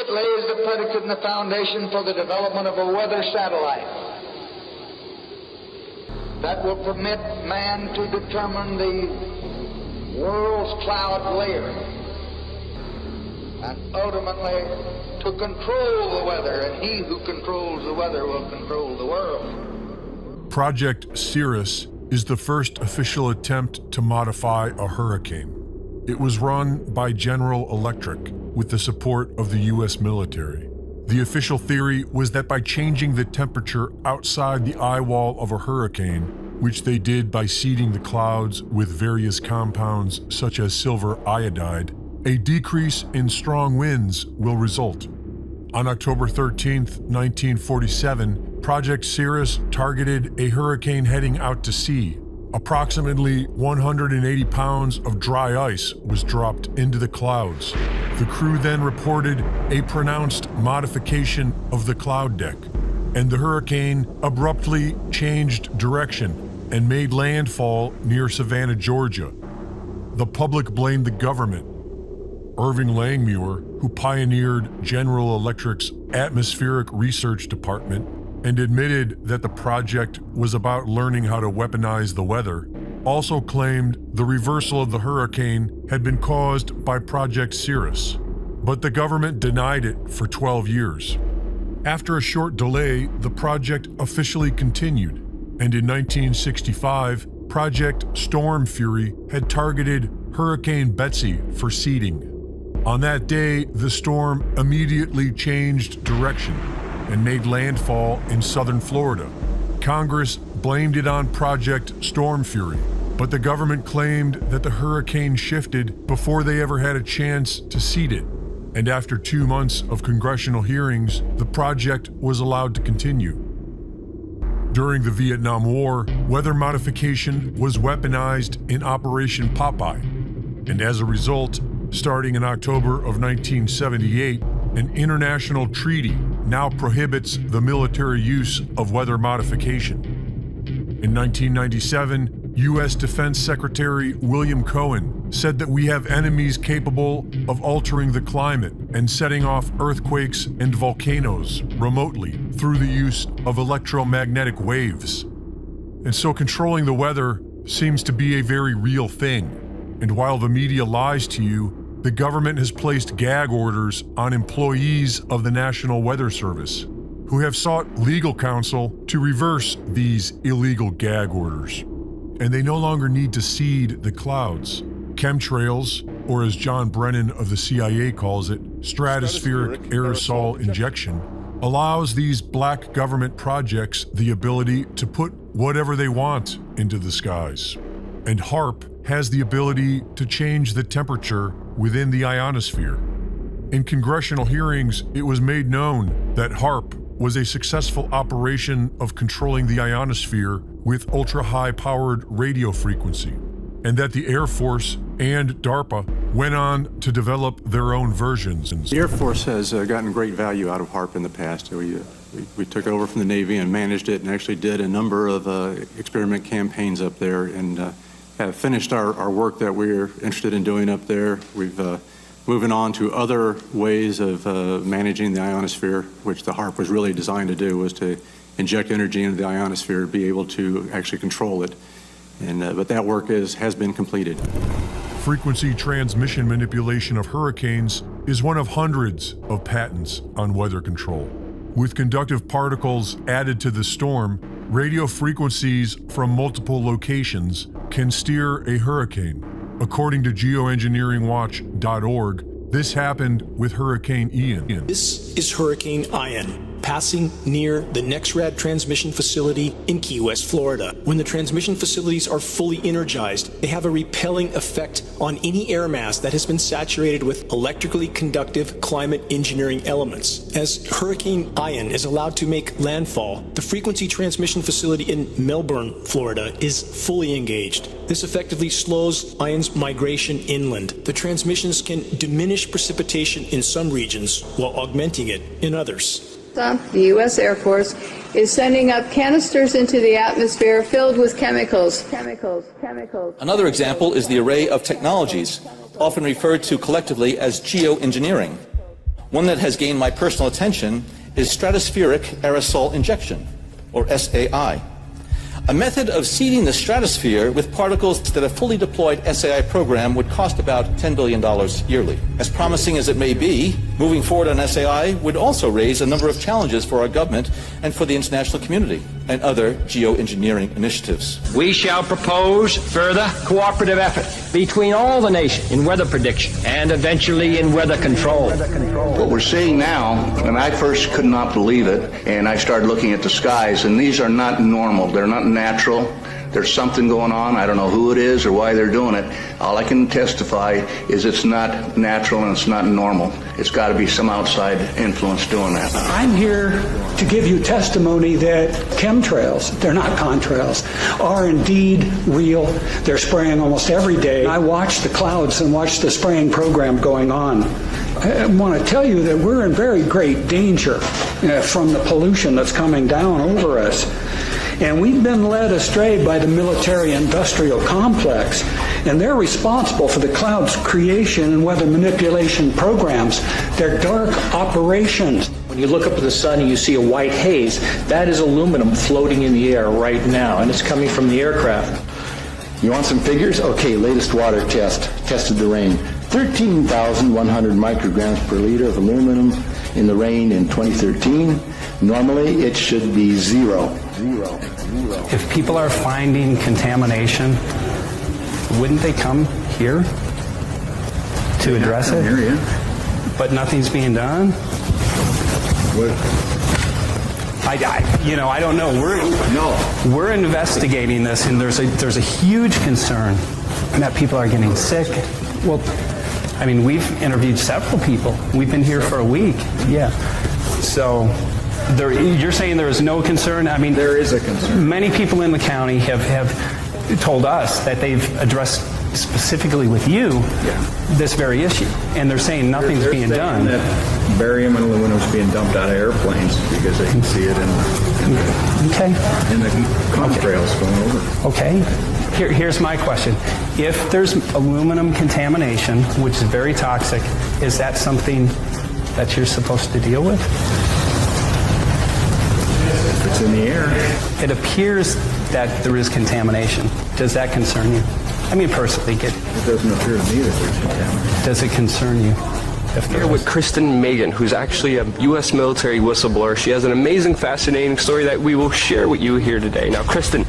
It lays the predicate and the foundation for the development of a weather satellite that will permit man to determine the world's cloud layer and ultimately to control the weather, and he who controls the weather will control the world. Project Cirrus is the first official attempt to modify a hurricane. It was run by General Electric with the support of the U.S. military. The official theory was that by changing the temperature outside the eye wall of a hurricane, which they did by seeding the clouds with various compounds such as silver iodide, a decrease in strong winds will result. On October 13, 1947, Project Cirrus targeted a hurricane heading out to sea. Approximately 180 pounds of dry ice was dropped into the clouds. The crew then reported a pronounced modification of the cloud deck, and the hurricane abruptly changed direction and made landfall near Savannah, Georgia. The public blamed the government. Irving Langmuir, who pioneered General Electric's atmospheric research department and admitted that the project was about learning how to weaponize the weather, also claimed the reversal of the hurricane had been caused by Project Cirrus. But the government denied it for 12 years. After a short delay, the project officially continued, and in 1965, Project Storm Fury had targeted Hurricane Betsy for seeding. On that day, the storm immediately changed direction and made landfall in southern Florida. Congress blamed it on Project Storm Fury, but the government claimed that the hurricane shifted before they ever had a chance to seed it. And after 2 months of congressional hearings, the project was allowed to continue. During the Vietnam War, weather modification was weaponized in Operation Popeye, and as a result, starting in October of 1978, an international treaty now prohibits the military use of weather modification. In 1997, U.S. Defense Secretary William Cohen said that we have enemies capable of altering the climate and setting off earthquakes and volcanoes remotely through the use of electromagnetic waves. And so controlling the weather seems to be a very real thing. And while the media lies to you, the government has placed gag orders on employees of the National Weather Service, who have sought legal counsel to reverse these illegal gag orders. And they no longer need to seed the clouds. Chemtrails, or as John Brennan of the CIA calls it, stratospheric aerosol injection, allows these black government projects the ability to put whatever they want into the skies. And HAARP has the ability to change the temperature within the ionosphere. In congressional hearings, it was made known that HAARP was a successful operation of controlling the ionosphere with ultra-high-powered radio frequency, and that the Air Force and DARPA went on to develop their own versions. The Air Force has gotten great value out of HAARP in the past. We took it over from the Navy and managed it and actually did a number of experiment campaigns up there and have finished our work that we're interested in doing up there. We've moving on to other ways of managing the ionosphere, which the HAARP was really designed to do, was to inject energy into the ionosphere to be able to actually control it. But that work has been completed. Frequency transmission manipulation of hurricanes is one of hundreds of patents on weather control. With conductive particles added to the storm, radio frequencies from multiple locations can steer a hurricane. According to geoengineeringwatch.org, this happened with Hurricane Ian. This is Hurricane Ian, passing near the NexRad transmission facility in Key West, Florida. When the transmission facilities are fully energized, they have a repelling effect on any air mass that has been saturated with electrically conductive climate engineering elements. As Hurricane Ian is allowed to make landfall, the frequency transmission facility in Melbourne, Florida is fully engaged. This effectively slows Ian's migration inland. The transmissions can diminish precipitation in some regions while augmenting it in others. The U.S. Air Force is sending up canisters into the atmosphere filled with chemicals. Another example is the array of technologies, often referred to collectively as geoengineering. One that has gained my personal attention is stratospheric aerosol injection, or SAI, a method of seeding the stratosphere with particles that a fully deployed SAI program would cost about $10 billion yearly. As promising as it may be, moving forward on SAI would also raise a number of challenges for our government and for the international community and other geoengineering initiatives. We shall propose further cooperative effort between all the nations in weather prediction and eventually in weather control. What we're seeing now, and I first could not believe it, and I started looking at the skies, and these are not normal. They're not natural. There's something going on. I don't know who it is or why they're doing it. All I can testify is it's not natural and it's not normal. It's got to be some outside influence doing that. I'm here to give you testimony that chemtrails, they're not contrails, are indeed real. They're spraying almost every day. I watch the clouds and watch the spraying program going on. I want to tell you that we're in very great danger from the pollution that's coming down over us. And we've been led astray by the military-industrial complex, and they're responsible for the cloud's creation and weather manipulation programs. They're dark operations. When you look up at the sun and you see a white haze, that is aluminum floating in the air right now, and it's coming from the aircraft. You want some figures? Okay, latest water test. Tested the rain. 13,100 micrograms per liter of aluminum in the rain in 2013. Normally, it should be zero. If people are finding contamination, wouldn't they come here to address it? Here, yeah. But nothing's being done? I don't know. We're investigating this, and there's a huge concern that people are getting sick. Well, I mean, we've interviewed several people. We've been here for a week. Yeah. So you're saying there is no concern? I mean, there is a concern. Many people in the county have told us that they've addressed specifically with you this very issue, and they're saying nothing's being done. That barium and aluminum is being dumped out of airplanes because they can see it in the contrails going over. Okay. Here's my question. If there's aluminum contamination, which is very toxic, is that something that you're supposed to deal with? If it's in the air. It appears that there is contamination. Does that concern you? I mean, personally, it doesn't appear to me that there's contamination. Does it concern you? Here with Kristen Megan, who's actually a U.S. military whistleblower. She has an amazing, fascinating story that we will share with you here today. Now, Kristen,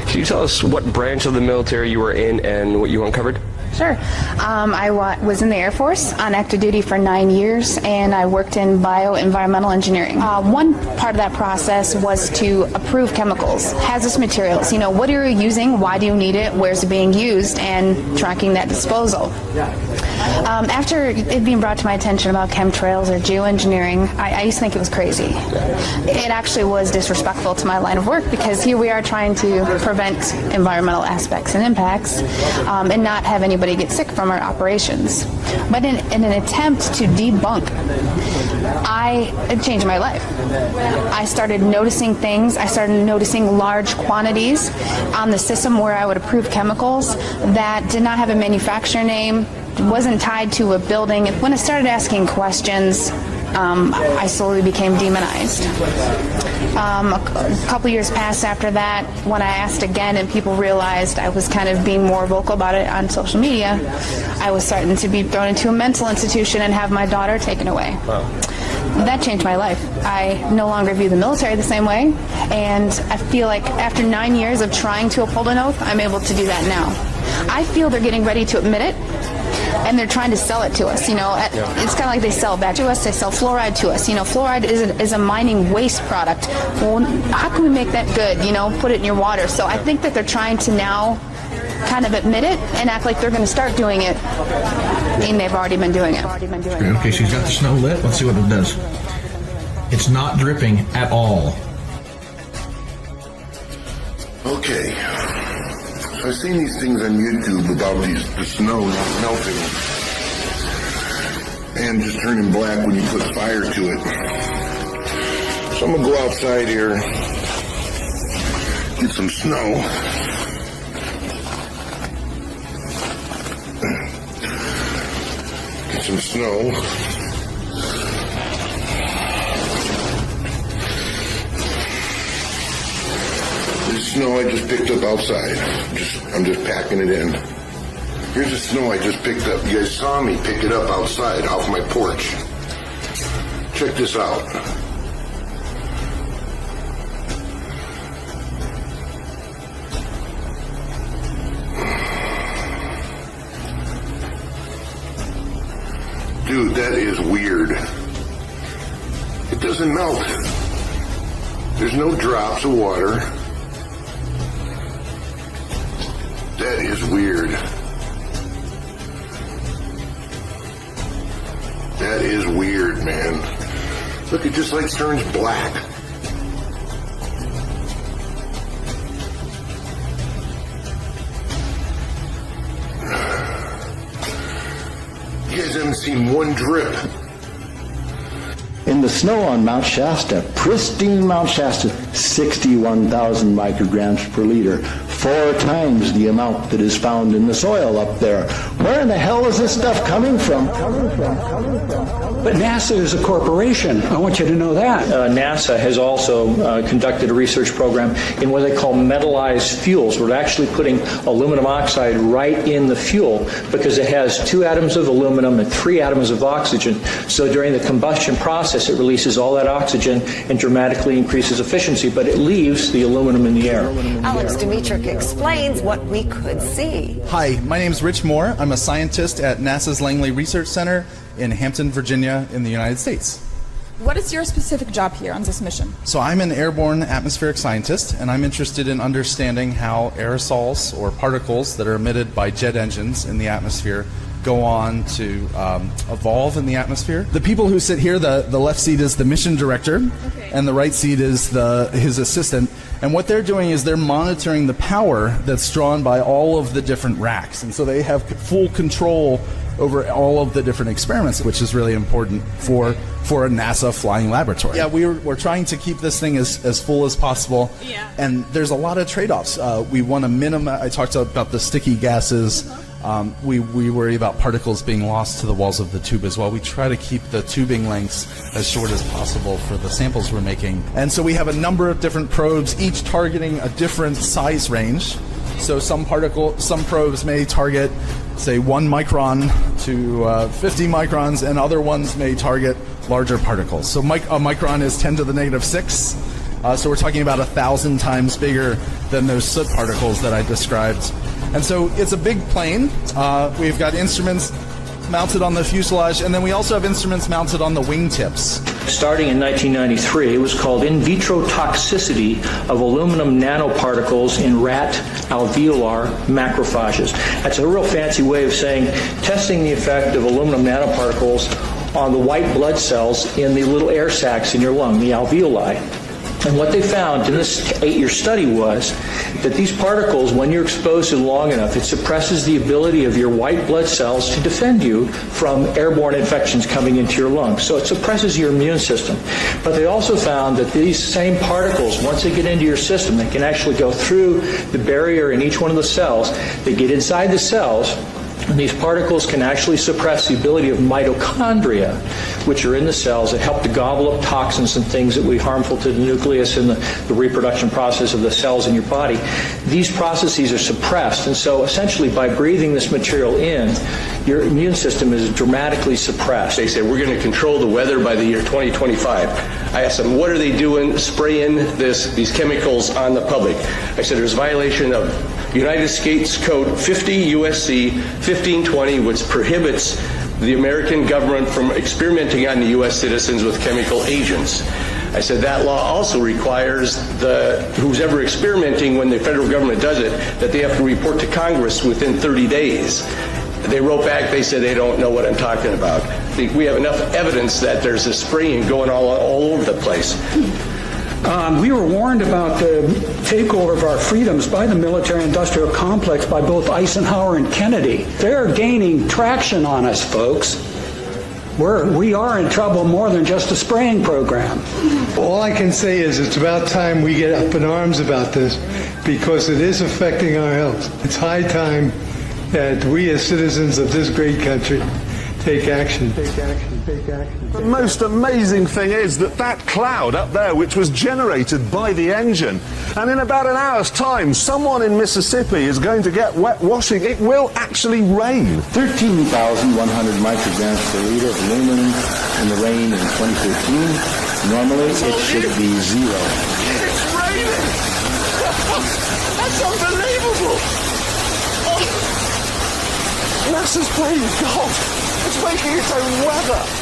can you tell us what branch of the military you were in and what you uncovered? Sure. I was in the Air Force on active duty for 9 years, and I worked in bioenvironmental engineering. One part of that process was to approve chemicals, hazardous materials. You know, what are you using? Why do you need it? Where's it being used? And tracking that disposal. After it being brought to my attention about chemtrails or geoengineering, I used to think it was crazy. It actually was disrespectful to my line of work, because here we are trying to prevent environmental aspects and impacts and not have anybody get sick from our operations. But in an attempt to debunk, it changed my life. I started noticing things. I started noticing large quantities on the system where I would approve chemicals that did not have a manufacturer name, wasn't tied to a building. When I started asking questions, I slowly became demonized. A couple years passed after that when I asked again and people realized I was kind of being more vocal about it on social media. I was starting to be thrown into a mental institution and have my daughter taken away. Wow. That changed my life. I no longer view the military the same way, and I feel like after 9 years of trying to uphold an oath, I'm able to do that now. I feel they're getting ready to admit it, and they're trying to sell it to us. You know, it's kind of like they sell back to us. They sell fluoride to us. You know, fluoride is a mining waste product. Well, how can we make that good? You know, put it in your water. So I think that they're trying to now kind of admit it and act like they're going to start doing it, and they've already been doing it. Okay, she's got the snow lit. Let's see what it does. It's not dripping at all. Okay. So I've seen these things on YouTube about the snow not melting and just turning black when you put fire to it. So I'm going to go outside here, get some snow. Get some snow. snow I just picked up outside. I'm just packing it in. Here's the snow I just picked up. You guys saw me pick it up outside off my porch. Check this out. Dude, that is weird. It doesn't melt. There's no drops of water. That is weird. That is weird, man. Look, it just like turns black. You guys haven't seen one drip. In the snow on Mount Shasta, pristine Mount Shasta, 61,000 micrograms per liter, 4 times the amount that is found in the soil up there. Where in the hell is this stuff coming from? But NASA is a corporation. I want you to know that. NASA has also conducted a research program in what they call metallized fuels. We're actually putting aluminum oxide right in the fuel because it has 2 atoms of aluminum and 3 atoms of oxygen. So during the combustion process, it releases all that oxygen and dramatically increases efficiency, but it leaves the aluminum in the air. Alex Dimitrick explains what we could see. Hi, my name is Rich Moore. I'm a scientist at NASA's Langley Research Center in Hampton, Virginia, in the United States. What is your specific job here on this mission? So I'm an airborne atmospheric scientist, and I'm interested in understanding how aerosols or particles that are emitted by jet engines in the atmosphere go on to evolve in the atmosphere. The people who sit here, the left seat is the mission director, and the right seat is his assistant. And what they're doing is they're monitoring the power that's drawn by all of the different racks. And so they have full control over all of the different experiments, which is really important for a NASA flying laboratory. Yeah, we're trying to keep this thing as full as possible. Yeah. And there's a lot of trade-offs. We want to minimize, I talked about the sticky gases. We worry about particles being lost to the walls of the tube as well. We try to keep the tubing lengths as short as possible for the samples we're making. And so we have a number of different probes, each targeting a different size range. So some probes may target, say, 1 micron to 50 microns, and other ones may target larger particles. So a micron is 10 to the negative 6. So we're talking about 1,000 times bigger than those soot particles that I described. And so it's a big plane. We've got instruments mounted on the fuselage, and then we also have instruments mounted on the wingtips. Starting in 1993, it was called in vitro toxicity of aluminum nanoparticles in rat alveolar macrophages. That's a real fancy way of saying testing the effect of aluminum nanoparticles on the white blood cells in the little air sacs in your lung, the alveoli. And what they found in this 8-year study was that these particles, when you're exposed to them long enough, it suppresses the ability of your white blood cells to defend you from airborne infections coming into your lungs. So it suppresses your immune system. But they also found that these same particles, once they get into your system, they can actually go through the barrier in each one of the cells. They get inside the cells, and these particles can actually suppress the ability of mitochondria, which are in the cells that help to gobble up toxins and things that would be harmful to the nucleus and the reproduction process of the cells in your body. These processes are suppressed, and so essentially by breathing this material in, your immune system is dramatically suppressed. They said, we're going to control the weather by the year 2025. I asked them, what are they doing spraying these chemicals on the public? I said, there's violation of United States Code 50 USC 1520, which prohibits the American government from experimenting on the U.S. citizens with chemical agents. I said that law also requires who's ever experimenting, when the federal government does it, that they have to report to Congress within 30 days. They wrote back, they said they don't know what I'm talking about. We have enough evidence that there's this spraying going all over the place. We were warned about the takeover of our freedoms by the military-industrial complex by both Eisenhower and Kennedy. They're gaining traction on us, folks. We are in trouble more than just a spraying program. All I can say is it's about time we get up in arms about this, because it is affecting our health. It's high time that we as citizens of this great country take action. take action. The most amazing thing is that cloud up there, which was generated by the engine, and in about an hour's time, someone in Mississippi is going to get wet washing. It will actually rain. 13,100 micrograms per liter of aluminum in the rain in 2013. Normally, it should be 0. It's raining! That's unbelievable! Oh. NASA's playing God. It's making its own weather.